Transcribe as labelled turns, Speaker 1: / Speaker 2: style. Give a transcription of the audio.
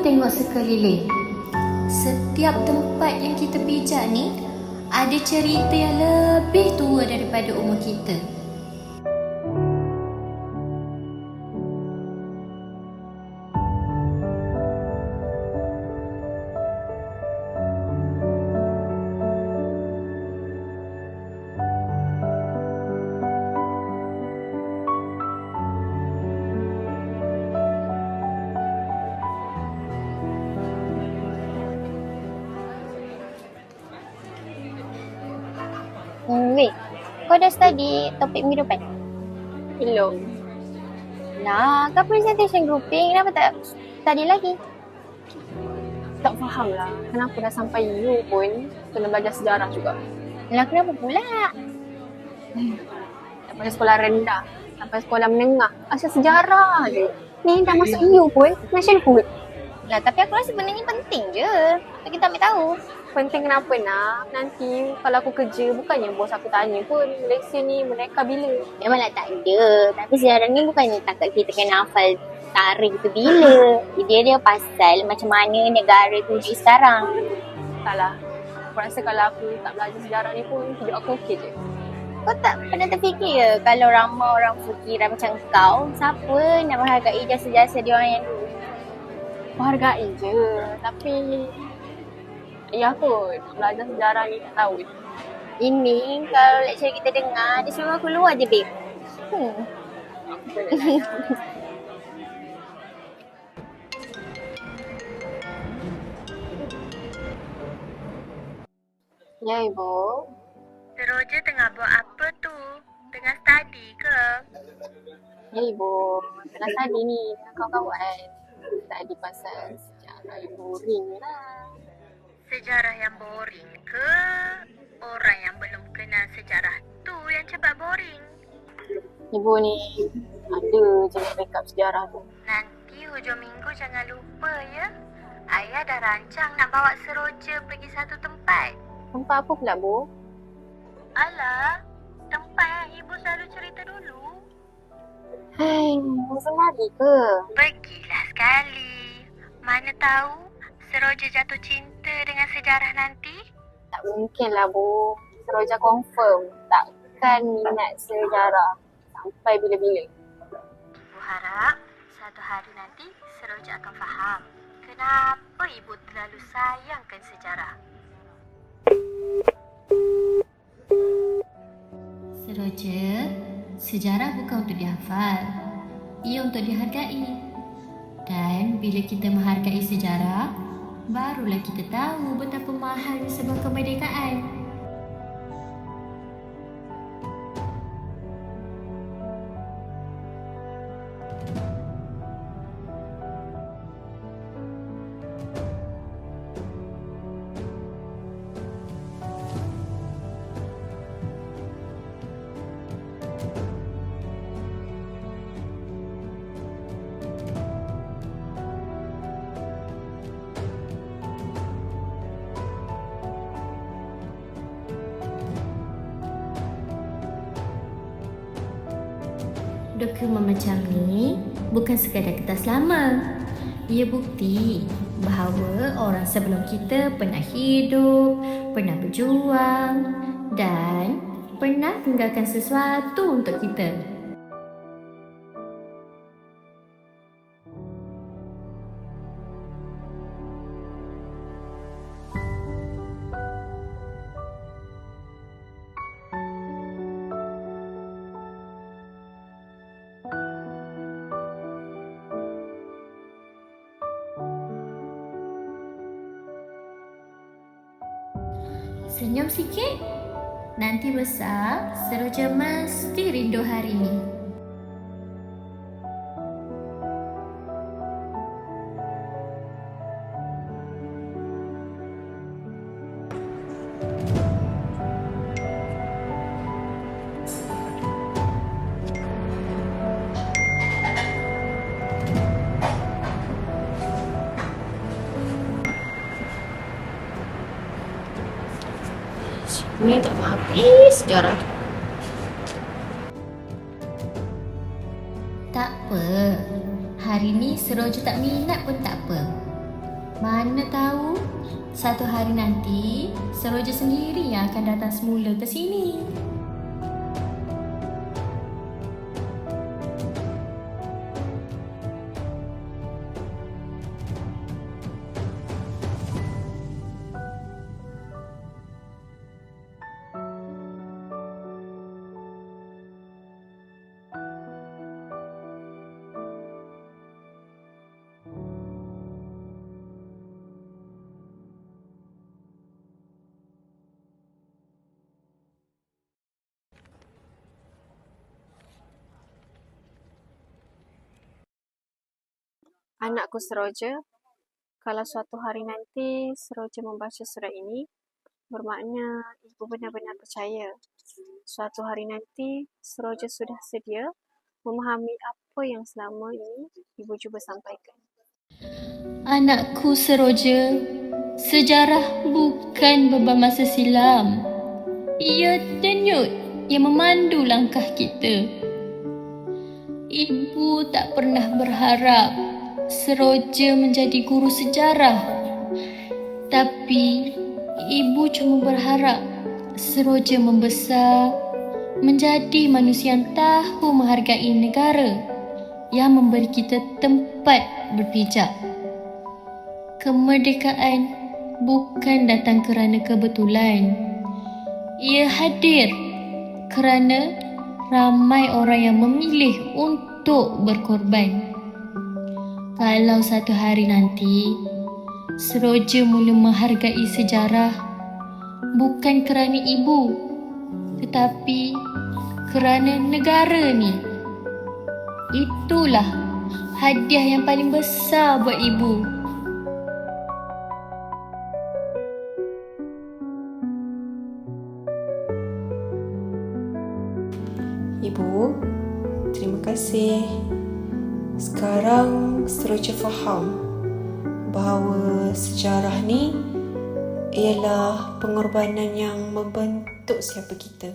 Speaker 1: tengok sekeliling. Setiap tempat yang kita pijak ni ada cerita yang lebih tua daripada umur kita.
Speaker 2: Wait, kau dah study topik minggu depan?
Speaker 3: Belum.
Speaker 2: Nah, kau presentation grouping, kenapa tak study lagi?
Speaker 3: Tak faham lah. Kenapa dah sampai U pun kena belajar sejarah juga.
Speaker 2: Lah kenapa pula?
Speaker 3: Daripada sekolah rendah sampai sekolah menengah. Asal sejarah je. Ni dah masuk U pun, nationhood.
Speaker 2: Lah tapi aku rasa benda ni penting je. Untuk kita ambil tahu.
Speaker 3: Penting kenapa nak? Nanti kalau aku kerja, bukannya bos aku tanya pun Malaysia ni mereka bila.
Speaker 2: Memanglah tak ada. Tapi sejarah ni bukan takat kita kena hafal tarikh tu bila. Dia pasal macam mana negara tu di sekarang.
Speaker 3: Salah. Aku rasa kalau aku tak belajar sejarah ni pun hidup aku okey je.
Speaker 2: Kau tak pernah terfikir ke kalau ramai orang fikiran macam kau, siapa nak menghargai jasa-jasa dia orang yang dulu?
Speaker 3: Menghargai je. Tapi ya kot, belajar sejarah ni tak tahu.
Speaker 2: Ini kalau lecturer kita dengar, dia suruh aku keluar je, babe.
Speaker 3: Ya, Ibu.
Speaker 1: Teroja tengah buat apa tu? Tengah study ke?
Speaker 3: Ya, Ibu. Tengah study ni dengan kawan-kawan. Study pasal sejarah yang boring lah.
Speaker 1: Sejarah yang boring ke? Orang yang belum kenal sejarah tu yang cepat boring.
Speaker 3: Ibu ni ada je nak backup sejarah tu.
Speaker 1: Nanti hujung minggu jangan lupa ya. Ayah dah rancang nak bawa Seroja pergi satu tempat.
Speaker 3: Tempat apa pula, Bu?
Speaker 1: Alah, tempat yang ibu selalu cerita dulu.
Speaker 3: Hai, musim lagi ke?
Speaker 1: Pergilah sekali. Mana tahu Seroja jatuh cinta dengan sejarah nanti.
Speaker 3: Tak mungkin lah, Bu. Seroja confirm takkan minat sejarah sampai bila-bila.
Speaker 1: Ibu harap satu hari nanti Seroja akan faham kenapa ibu terlalu sayangkan sejarah. Seroja, sejarah bukan untuk dihafal. Ia untuk dihargai. Dan bila kita menghargai sejarah, barulah kita tahu betapa mahalnya sebuah kemerdekaan. Dokumen macam ni bukan sekadar kertas lama. Ia bukti bahawa orang sebelum kita pernah hidup, pernah berjuang dan pernah tinggalkan sesuatu untuk kita. Senyum sikit. Nanti besar, Seroja mesti rindu hari ni.
Speaker 3: Ni tak habis sejarah tu.
Speaker 1: Tak apa. Hari ni Seroja tak minat pun tak apa. Mana tahu satu hari nanti Seroja sendiri yang akan datang semula ke sini.
Speaker 3: Anakku Seroja, kalau suatu hari nanti Seroja membaca surat ini, bermakna ibu benar-benar percaya suatu hari nanti Seroja sudah sedia memahami apa yang selama ini ibu cuba sampaikan.
Speaker 1: Anakku Seroja, sejarah bukan beban masa silam. Ia denyut yang memandu langkah kita. Ibu tak pernah berharap Seroja menjadi guru sejarah. Tapi ibu cuma berharap Seroja membesar menjadi manusia yang tahu menghargai negara, yang memberi kita tempat berpijak. Kemerdekaan bukan datang kerana kebetulan. Ia hadir kerana ramai orang yang memilih untuk berkorban. Kalau satu hari nanti Seroja mula menghargai sejarah, bukan kerana ibu, tetapi kerana negara ni, itulah hadiah yang paling besar buat ibu.
Speaker 4: Ibu, terima kasih. Sekarang Seroja faham bahawa sejarah ni ialah pengorbanan yang membentuk siapa kita.